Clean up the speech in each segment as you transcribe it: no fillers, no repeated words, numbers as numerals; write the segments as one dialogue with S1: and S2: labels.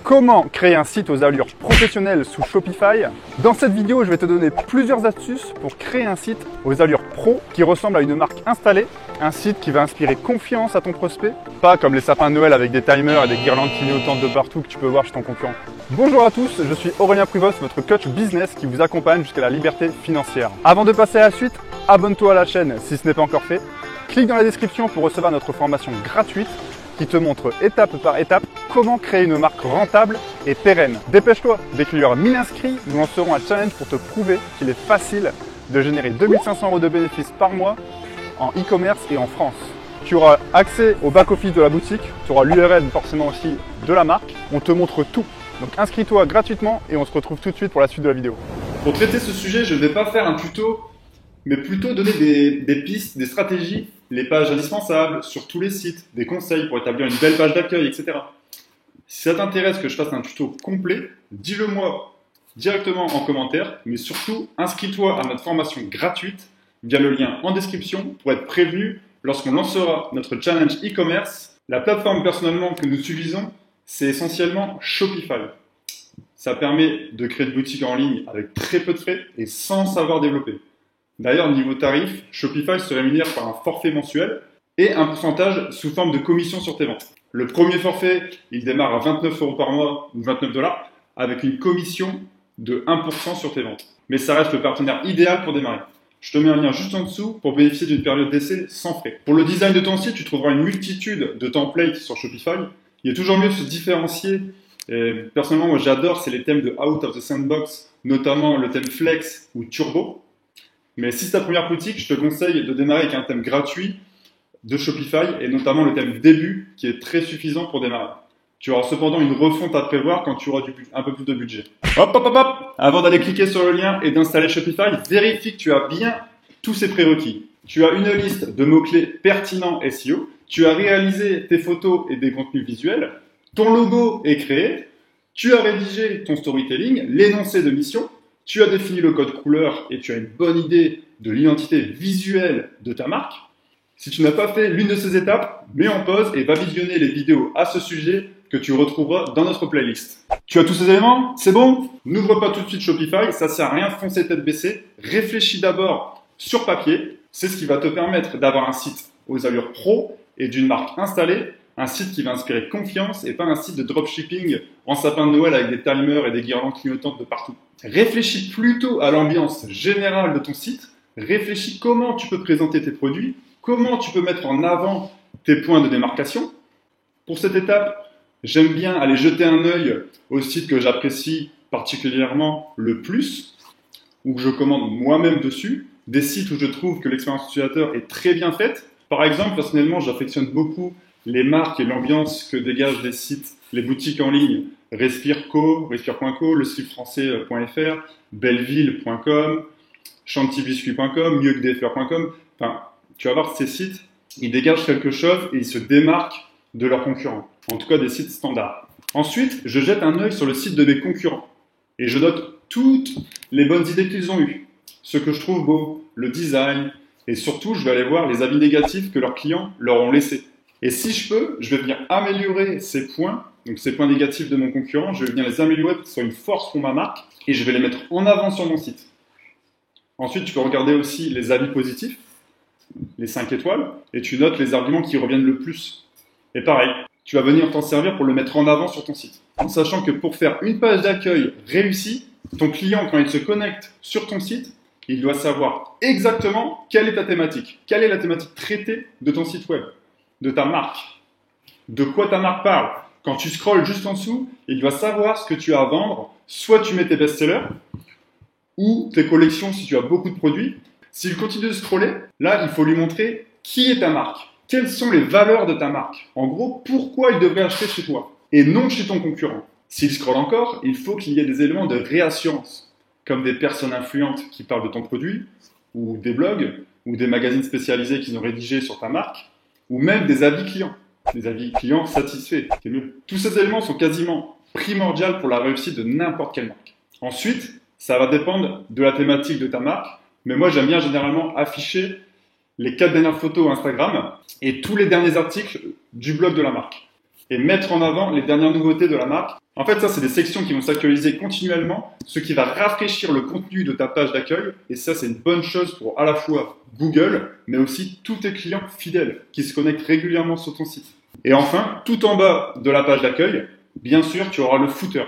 S1: Comment créer un site aux allures professionnelles sous Shopify? Dans cette vidéo, je vais te donner plusieurs astuces pour créer un site aux allures pro qui ressemble à une marque installée, un site qui va inspirer confiance à ton prospect, pas comme les sapins de Noël avec des timers et des guirlandes clignotantes de partout que tu peux voir chez ton concurrent. Bonjour à tous, je suis Aurélien Privos, votre coach business qui vous accompagne jusqu'à la liberté financière. Avant de passer à la suite, abonne-toi à la chaîne si ce n'est pas encore fait. Clique dans la description pour recevoir notre formation gratuite qui te montre étape par étape comment créer une marque rentable et pérenne. Dépêche-toi, dès qu'il y aura 1000 inscrits, nous lancerons un challenge pour te prouver qu'il est facile de générer 2500 € de bénéfices par mois en e-commerce et en France. Tu auras accès au back-office de la boutique, tu auras l'URL forcément aussi de la marque, on te montre tout. Donc inscris-toi gratuitement et on se retrouve tout de suite pour la suite de la vidéo.
S2: Pour traiter ce sujet, je ne vais pas faire un tuto, mais plutôt donner des pistes, des stratégies, les pages indispensables sur tous les sites, des conseils pour établir une belle page d'accueil, etc. Si ça t'intéresse que je fasse un tuto complet, dis-le moi directement en commentaire, mais surtout inscris-toi à notre formation gratuite via le lien en description pour être prévenu lorsqu'on lancera notre challenge e-commerce. La plateforme personnellement que nous utilisons, c'est essentiellement Shopify. Ça permet de créer de boutiques en ligne avec très peu de frais et sans savoir développer. D'ailleurs, niveau tarif, Shopify se rémunère par un forfait mensuel et un pourcentage sous forme de commission sur tes ventes. Le premier forfait, il démarre à 29 € par mois ou 29 $ avec une commission de 1% sur tes ventes. Mais ça reste le partenaire idéal pour démarrer. Je te mets un lien juste en dessous pour bénéficier d'une période d'essai sans frais. Pour le design de ton site, tu trouveras une multitude de templates sur Shopify. Il est toujours mieux de se différencier. Et personnellement, moi j'adore, c'est les thèmes de Out of the Sandbox, notamment le thème Flex ou Turbo. Mais si c'est ta première boutique, je te conseille de démarrer avec un thème gratuit de Shopify et notamment le thème début qui est très suffisant pour démarrer. Tu auras cependant une refonte à prévoir quand tu auras un peu plus de budget. Hop, hop, hop, hop. Avant d'aller cliquer sur le lien et d'installer Shopify, vérifie que tu as bien tous ces prérequis. Tu as une liste de mots-clés pertinents SEO. Tu as réalisé tes photos et des contenus visuels. Ton logo est créé. Tu as rédigé ton storytelling, l'énoncé de mission. Tu as défini le code couleur et tu as une bonne idée de l'identité visuelle de ta marque. Si tu n'as pas fait l'une de ces étapes, mets en pause et va visionner les vidéos à ce sujet que tu retrouveras dans notre playlist. Tu as tous ces éléments? C'est bon? N'ouvre pas tout de suite Shopify, ça sert à rien, foncer tête baissée. Réfléchis d'abord sur papier. C'est ce qui va te permettre d'avoir un site aux allures pro et d'une marque installée. Un site qui va inspirer confiance et pas un site de dropshipping en sapin de Noël avec des timers et des guirlandes clignotantes de partout. Réfléchis plutôt à l'ambiance générale de ton site. Réfléchis comment tu peux présenter tes produits, comment tu peux mettre en avant tes points de démarcation. Pour cette étape, j'aime bien aller jeter un œil aux sites que j'apprécie particulièrement le plus, ou que je commande moi-même dessus, des sites où je trouve que l'expérience utilisateur est très bien faite. Par exemple, personnellement, j'affectionne beaucoup les marques et l'ambiance que dégagent les sites, les boutiques en ligne, respire.co, le slip français.fr, belleville.com, chantibiscuit.com, mieuxquedesfleurs.com. Enfin, tu vas voir ces sites, ils dégagent quelque chose et ils se démarquent de leurs concurrents. En tout cas, des sites standards. Ensuite, je jette un œil sur le site de mes concurrents et je note toutes les bonnes idées qu'ils ont eues, ce que je trouve beau, le design et surtout, je vais aller voir les avis négatifs que leurs clients leur ont laissés. Et si je peux, je vais venir améliorer ces points, donc ces points négatifs de mon concurrent, je vais venir les améliorer pour que ce soit une force pour ma marque et je vais les mettre en avant sur mon site. Ensuite, tu peux regarder aussi les avis positifs, les 5 étoiles, et tu notes les arguments qui reviennent le plus. Et pareil, tu vas venir t'en servir pour le mettre en avant sur ton site. En sachant que pour faire une page d'accueil réussie, ton client, quand il se connecte sur ton site, il doit savoir exactement quelle est ta thématique, quelle est la thématique traitée de ton site web, de ta marque, de quoi ta marque parle. Quand tu scrolles juste en dessous, il doit savoir ce que tu as à vendre. Soit tu mets tes best-sellers, ou tes collections si tu as beaucoup de produits. S'il continue de scroller, là, il faut lui montrer qui est ta marque. Quelles sont les valeurs de ta marque? En gros, pourquoi il devrait acheter chez toi et non chez ton concurrent? S'il scrolle encore, il faut qu'il y ait des éléments de réassurance, comme des personnes influentes qui parlent de ton produit, ou des blogs, ou des magazines spécialisés qu'ils ont rédigés sur ta marque, ou même des avis clients. Des avis clients satisfaits, c'est mieux. Tous ces éléments sont quasiment primordiaux pour la réussite de n'importe quelle marque. Ensuite, ça va dépendre de la thématique de ta marque, mais moi j'aime bien généralement afficher les 4 dernières photos Instagram et tous les derniers articles du blog de la marque. et mettre en avant les dernières nouveautés de la marque. En fait, ça, c'est des sections qui vont s'actualiser continuellement, ce qui va rafraîchir le contenu de ta page d'accueil. Et ça, c'est une bonne chose pour à la fois Google, mais aussi tous tes clients fidèles qui se connectent régulièrement sur ton site. Et enfin, tout en bas de la page d'accueil, bien sûr, tu auras le footer.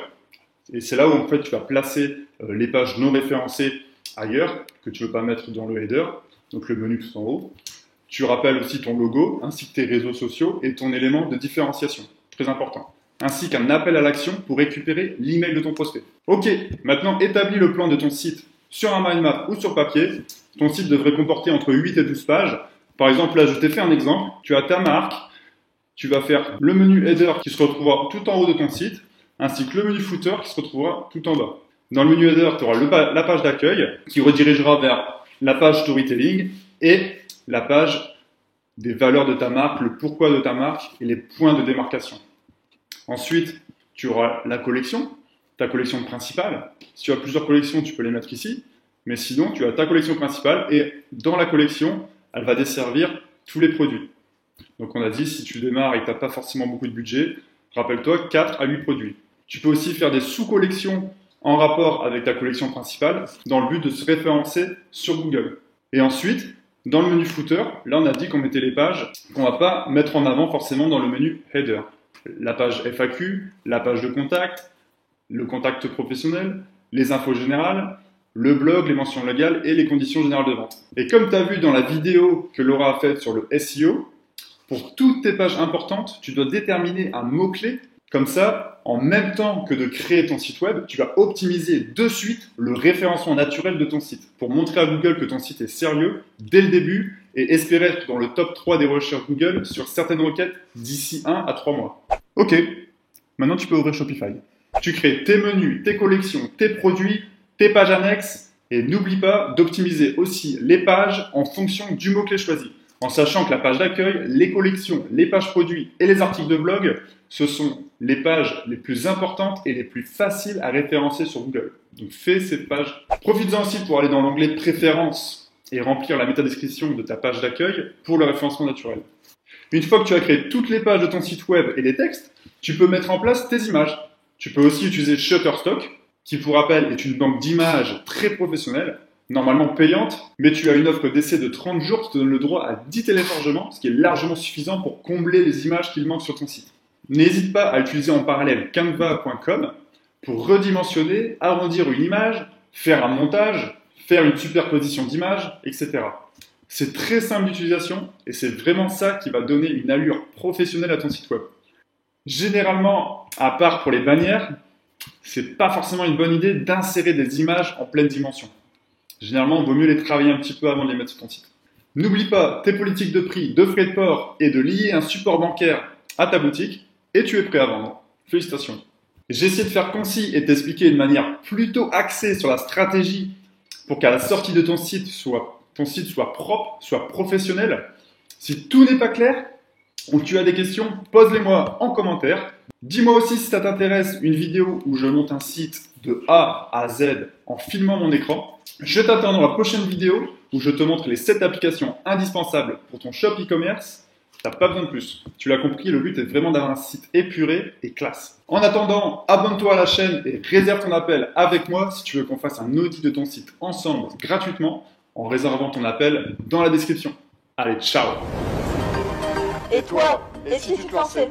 S2: Et c'est là où, en fait, tu vas placer les pages non référencées ailleurs, que tu ne veux pas mettre dans le header, donc le menu tout en haut. Tu rappelles aussi ton logo, ainsi que tes réseaux sociaux et ton élément de différenciation, très important, ainsi qu'un appel à l'action pour récupérer l'email de ton prospect. Ok, maintenant établis le plan de ton site sur un mind map ou sur papier. Ton site devrait comporter entre 8 et 12 pages. Par exemple, là, je t'ai fait un exemple. Tu as ta marque, tu vas faire le menu header qui se retrouvera tout en haut de ton site, ainsi que le menu footer qui se retrouvera tout en bas. Dans le menu header, tu auras la page d'accueil qui redirigera vers la page storytelling et la page des valeurs de ta marque, le pourquoi de ta marque et les points de démarcation. Ensuite, tu auras la collection, ta collection principale. Si tu as plusieurs collections, tu peux les mettre ici. Mais sinon, tu as ta collection principale et dans la collection, elle va desservir tous les produits. Donc on a dit, si tu démarres et que tu n'as pas forcément beaucoup de budget, rappelle-toi 4 à 8 produits. Tu peux aussi faire des sous-collections en rapport avec ta collection principale dans le but de se référencer sur Google. Et ensuite, dans le menu footer, là on a dit qu'on mettait les pages qu'on ne va pas mettre en avant forcément dans le menu header. La page FAQ, la page de contact, le contact professionnel, les infos générales, le blog, les mentions légales et les conditions générales de vente. Et comme tu as vu dans la vidéo que Laura a faite sur le SEO, pour toutes tes pages importantes, tu dois déterminer un mot-clé. Comme ça, en même temps que de créer ton site web, tu vas optimiser de suite le référencement naturel de ton site pour montrer à Google que ton site est sérieux dès le début et espérer être dans le top 3 des recherches Google sur certaines requêtes d'ici 1 à 3 mois. Ok, maintenant tu peux ouvrir Shopify. Tu crées tes menus, tes collections, tes produits, tes pages annexes et n'oublie pas d'optimiser aussi les pages en fonction du mot-clé choisi. En sachant que la page d'accueil, les collections, les pages produits et les articles de blog, ce sont les pages les plus importantes et les plus faciles à référencer sur Google. Donc fais ces pages. Profites-en aussi pour aller dans l'onglet Préférences et remplir la métadescription de ta page d'accueil pour le référencement naturel. Une fois que tu as créé toutes les pages de ton site web et les textes, tu peux mettre en place tes images. Tu peux aussi utiliser Shutterstock, qui pour rappel est une banque d'images très professionnelle, normalement payante, mais tu as une offre d'essai de 30 jours qui te donne le droit à 10 téléchargements, ce qui est largement suffisant pour combler les images qu'il manque sur ton site. N'hésite pas à utiliser en parallèle canva.com pour redimensionner, arrondir une image, faire un montage, faire une superposition d'images, etc. C'est très simple d'utilisation et c'est vraiment ça qui va donner une allure professionnelle à ton site web. Généralement, à part pour les bannières, c'est pas forcément une bonne idée d'insérer des images en pleine dimension. Généralement, il vaut mieux les travailler un petit peu avant de les mettre sur ton site. N'oublie pas tes politiques de prix, de frais de port et de lier un support bancaire à ta boutique et tu es prêt à vendre. Félicitations. J'ai essayé de faire concis et t'expliquer de manière plutôt axée sur la stratégie pour qu'à la sortie de ton site soit propre, soit professionnel. Si tout n'est pas clair ou tu as des questions, pose-les-moi en commentaire. Dis-moi aussi si ça t'intéresse une vidéo où je monte un site de A à Z en filmant mon écran. Je t'attends dans la prochaine vidéo où je te montre les 7 applications indispensables pour ton shop e-commerce. T'as pas besoin de plus. Tu l'as compris, le but est vraiment d'avoir un site épuré et classe. En attendant, abonne-toi à la chaîne et réserve ton appel avec moi si tu veux qu'on fasse un audit de ton site ensemble gratuitement en réservant ton appel dans la description. Allez, ciao!
S3: Et toi, et si tu te lançais?